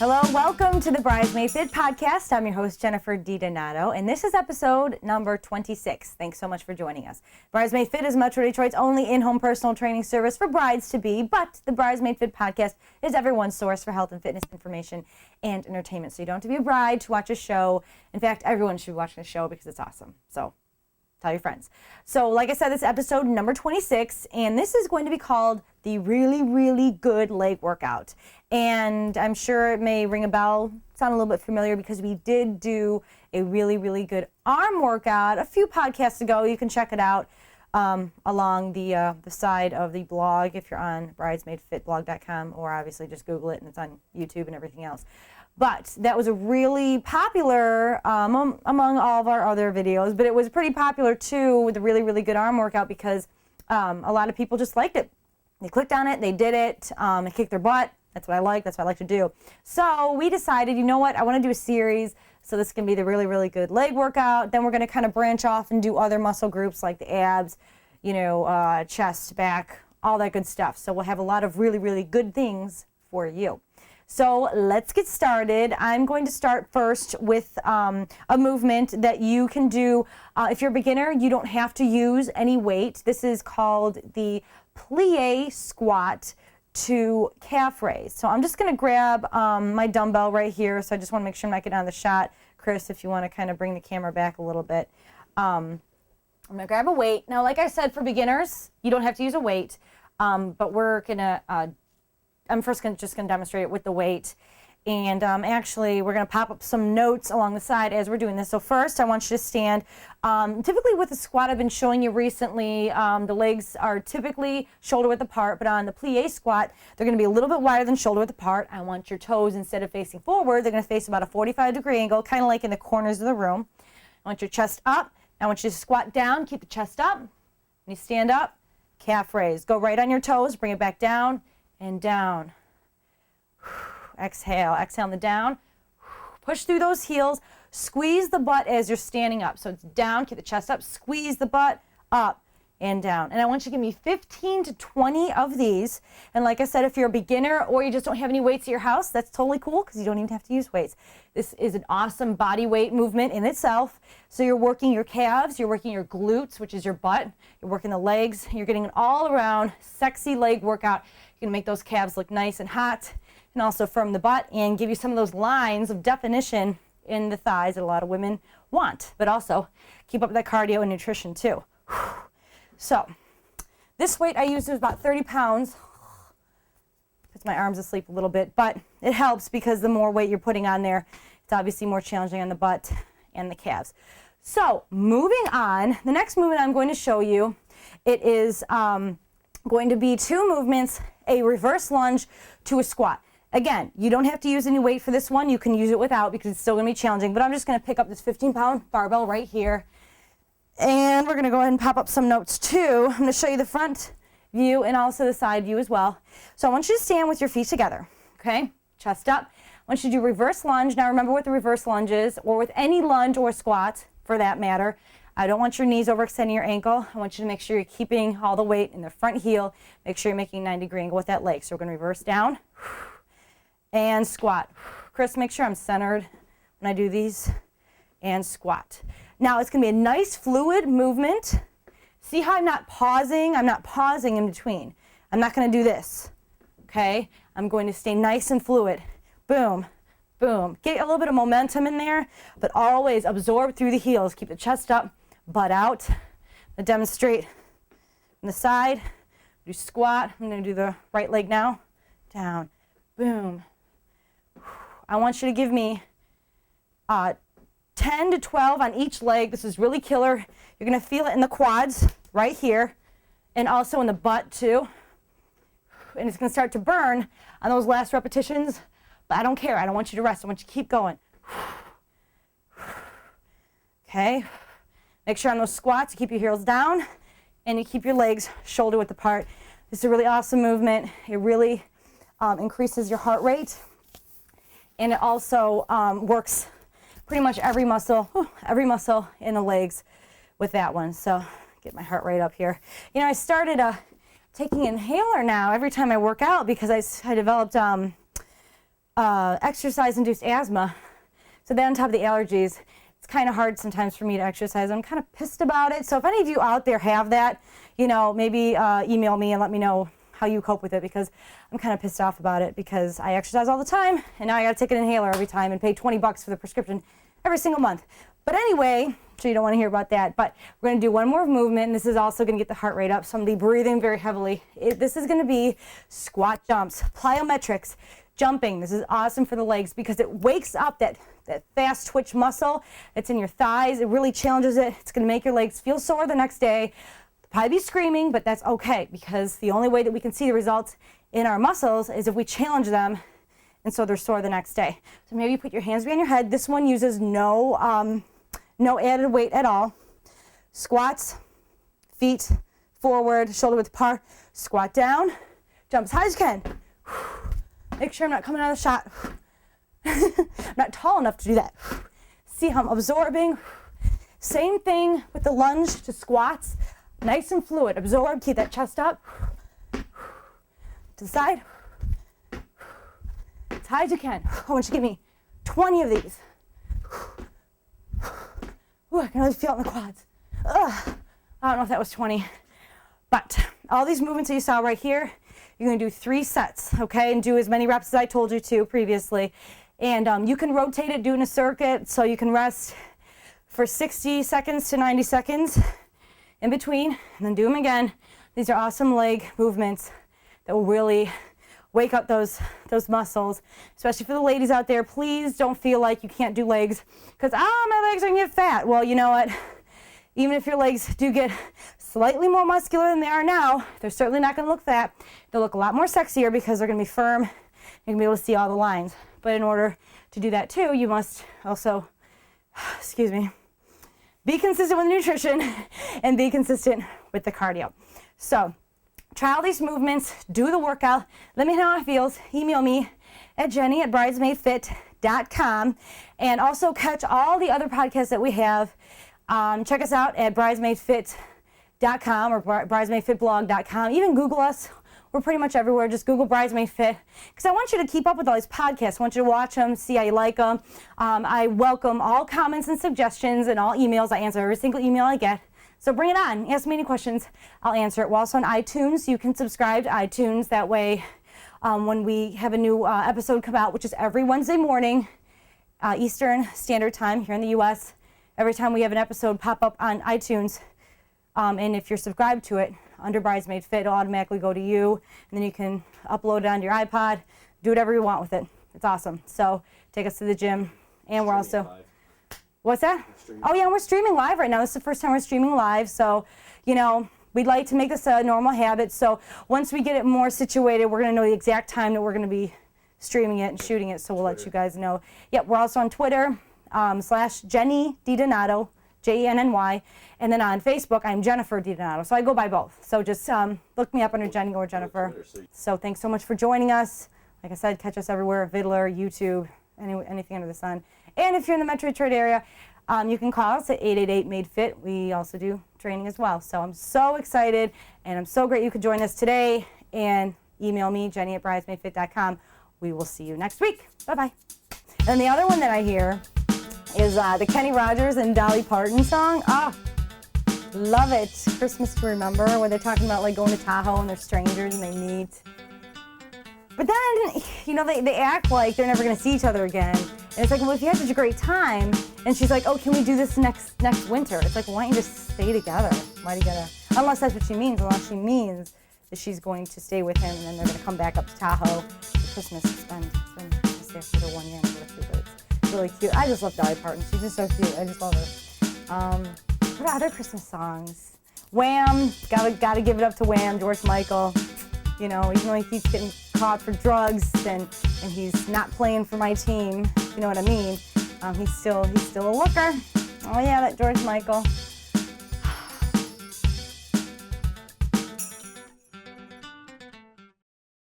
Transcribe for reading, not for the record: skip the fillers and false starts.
Hello, welcome to the Bridesmaid Fit podcast. I'm your host, Jennifer DiDonato, and this is episode number 26. Thanks so much for joining us. Bridesmaid Fit is Metro Detroit's only in-home personal training service for brides-to-be, but the Bridesmaid Fit podcast is everyone's source for health and fitness information and entertainment. So you don't have to be a bride to watch a show. In fact, everyone should be watching the show because it's awesome. So tell your friends. So like I said, this is episode number 26, and this is going to be called the really, really good leg workout. And I'm sure it may ring a bell, sound a little bit familiar because we did do a really, really good arm workout a few podcasts ago. You can check it out along the side of the blog if you're on bridesmaidfitblog.com, or obviously just Google it and it's on YouTube and everything else. But that was a really popular among all of our other videos, but it was pretty popular too with the really, really good arm workout because a lot of people just liked it. They clicked on it, they did it, they kicked their butt. That's what I like, that's what I like to do. So we decided, you know what, I want to do a series, so this can be the really, really good leg workout. Then we're going to kind of branch off and do other muscle groups like the abs, you know, chest, back, all that good stuff. So we'll have a lot of really, really good things for you. So let's get started. I'm going to start first with a movement that you can do. If you're a beginner, you don't have to use any weight. This is called the plie squat to calf raise. So I'm just going to grab my dumbbell right here. So I just want to make sure I'm not getting out of the shot. Chris, if you want to kind of bring the camera back a little bit. I'm going to grab a weight. Now, like I said, for beginners, you don't have to use a weight, but we're going to I'm first just going to demonstrate it with the weight. And actually, we're going to pop up some notes along the side as we're doing this. So first, I want you to stand. Typically with the squat I've been showing you recently, the legs are typically shoulder width apart, but on the plie squat, they're going to be a little bit wider than shoulder width apart. I want your toes, instead of facing forward, they're going to face about a 45-degree angle, kind of like in the corners of the room. I want your chest up. I want you to squat down, keep the chest up. When you stand up, calf raise. Go right on your toes, bring it back down and down. Exhale, exhale on the down. Push through those heels. Squeeze the butt as you're standing up. So it's down, keep the chest up, squeeze the butt, up and down. And I want you to give me 15 to 20 of these. And like I said, if you're a beginner or you just don't have any weights at your house, that's totally cool because you don't even have to use weights. This is an awesome body weight movement in itself. So you're working your calves, you're working your glutes, which is your butt, you're working the legs, you're getting an all-around sexy leg workout. You're gonna make those calves look nice and hot, and also firm the butt and give you some of those lines of definition in the thighs that a lot of women want, but also keep up with that cardio and nutrition too. So this weight I used was about 30 pounds. Puts my arms asleep a little bit, but it helps because the more weight you're putting on there, it's obviously more challenging on the butt and the calves. So moving on, the next movement I'm going to show you, it is going to be two movements, a reverse lunge to a squat. Again, you don't have to use any weight for this one. You can use it without because it's still going to be challenging. But I'm just going to pick up this 15-pound barbell right here. And we're going to go ahead and pop up some notes too. I'm going to show you the front view and also the side view as well. So I want you to stand with your feet together, okay? Chest up. I want you to do reverse lunge. Now remember what the reverse lunge is, or with any lunge or squat for that matter. I don't want your knees overextending your ankle. I want you to make sure you're keeping all the weight in the front heel. Make sure you're making a 90-degree angle with that leg. So we're going to reverse down and squat. Chris, make sure I'm centered when I do these, and squat. Now it's going to be a nice fluid movement. See how I'm not pausing? I'm not pausing in between. I'm not going to do this, okay? I'm going to stay nice and fluid. Boom, boom. Get a little bit of momentum in there, but always absorb through the heels. Keep the chest up, butt out. I'll demonstrate on the side. Do squat. I'm going to do the right leg now. Down, boom. I want you to give me 10 to 12 on each leg. This is really killer. You're going to feel it in the quads right here and also in the butt too. And it's going to start to burn on those last repetitions, but I don't care. I don't want you to rest. I want you to keep going. Okay. Make sure on those squats you keep your heels down and you keep your legs shoulder width apart. This is a really awesome movement. It really increases your heart rate. And it also works pretty much every muscle in the legs with that one. So get my heart rate up here. You know, I started taking inhaler now every time I work out because I developed exercise-induced asthma. So then on top of the allergies, it's kind of hard sometimes for me to exercise. I'm kind of pissed about it. So if any of you out there have that, maybe email me and let me know how you cope with it, because I'm kind of pissed off about it because I exercise all the time and now I got to take an inhaler every time and pay $20 for the prescription every single month. But anyway, so you don't want to hear about that, but we're going to do one more movement, and this is also going to get the heart rate up, so I'm going to be breathing very heavily. This is going to be squat jumps, plyometrics, jumping. This is awesome for the legs because it wakes up that fast twitch muscle that's in your thighs. It really challenges it. It's going to make your legs feel sore the next day. Probably be screaming, but that's okay, because the only way that we can see the results in our muscles is if we challenge them, and so they're sore the next day. So maybe you put your hands behind your head. This one uses no added weight at all. Squats, feet forward, shoulder width apart. Squat down, jump as high as you can. Make sure I'm not coming out of the shot. I'm not tall enough to do that. See how I'm absorbing. Same thing with the lunge to squats. Nice and fluid. Absorb, keep that chest up. To the side. As high as you can. I want you to give me 20 of these. Ooh, I can really feel it in the quads. Ugh. I don't know if that was 20. But all these movements that you saw right here, you're going to do 3 sets, okay? And do as many reps as I told you to previously. And you can rotate it, do it in a circuit, so you can rest for 60 seconds to 90 seconds in between, and then do them again. These are awesome leg movements that will really wake up those muscles, especially for the ladies out there. Please don't feel like you can't do legs because, my legs are going to get fat. Well, you know what? Even if your legs do get slightly more muscular than they are now, they're certainly not going to look fat. They'll look a lot more sexier because they're going to be firm. You're going to be able to see all the lines. But in order to do that too, you must also, be consistent with nutrition and be consistent with the cardio. So try all these movements, do the workout, let me know how it feels. Email me at jenny@bridesmaidfit.com, and also catch all the other podcasts that we have. Check us out at bridesmaidfit.com or bridesmaidfitblog.com. Even Google us. We're pretty much everywhere. Just Google Bridesmaid Fit, because I want you to keep up with all these podcasts. I want you to watch them, see how you like them. I welcome all comments and suggestions and all emails. I answer every single email I get. So bring it on. Ask me any questions. I'll answer it. We're also on iTunes. You can subscribe to iTunes. That way, when we have a new episode come out, which is every Wednesday morning, Eastern Standard Time here in the U.S., every time we have an episode pop up on iTunes, and if you're subscribed to it, under Bridesmaid Fit, it'll automatically go to you, and then you can upload it onto your iPod, do whatever you want with it. It's awesome. So take us to the gym, and we're also live. What's that? Oh yeah, we're streaming live right now. This is the first time we're streaming live, so we'd like to make this a normal habit. So once we get it more situated, we're going to know the exact time that we're going to be streaming it and shooting it, so we'll let you guys know. Yep, we're also on Twitter /Jenny DiDonato, Jenny, and then on Facebook, I'm Jennifer DiDonato. So I go by both. So just look me up under Jenny or Jennifer. So thanks so much for joining us. Like I said, catch us everywhere, Vidler, YouTube, anything under the sun. And if you're in the Metro Detroit area, you can call us at 888-MADE-FIT. We also do training as well. So I'm so excited, and I'm so great you could join us today. And email me, Jenny@bridesmaidfit.com. We will see you next week. Bye-bye. And the other one that I hear is the Kenny Rogers and Dolly Parton song. Love it. Christmas to Remember, where they're talking about like going to Tahoe and they're strangers and they meet. But then, they act like they're never going to see each other again. And it's like, well, if you had such a great time, and she's like, oh, can we do this next winter? It's like, why don't you just stay together? Why do you gotta? Unless that's what she means. Unless she means that she's going to stay with him and then they're going to come back up to Tahoe for Christmas and spend Christmas there for their 1 year anniversary. But it's really cute. I just love Dolly Parton. She's just so cute. I just love her. What are other Christmas songs? Wham! Gotta give it up to Wham! George Michael. Even though he keeps getting caught for drugs and he's not playing for my team. You know what I mean? He's still a looker. Oh yeah, that George Michael.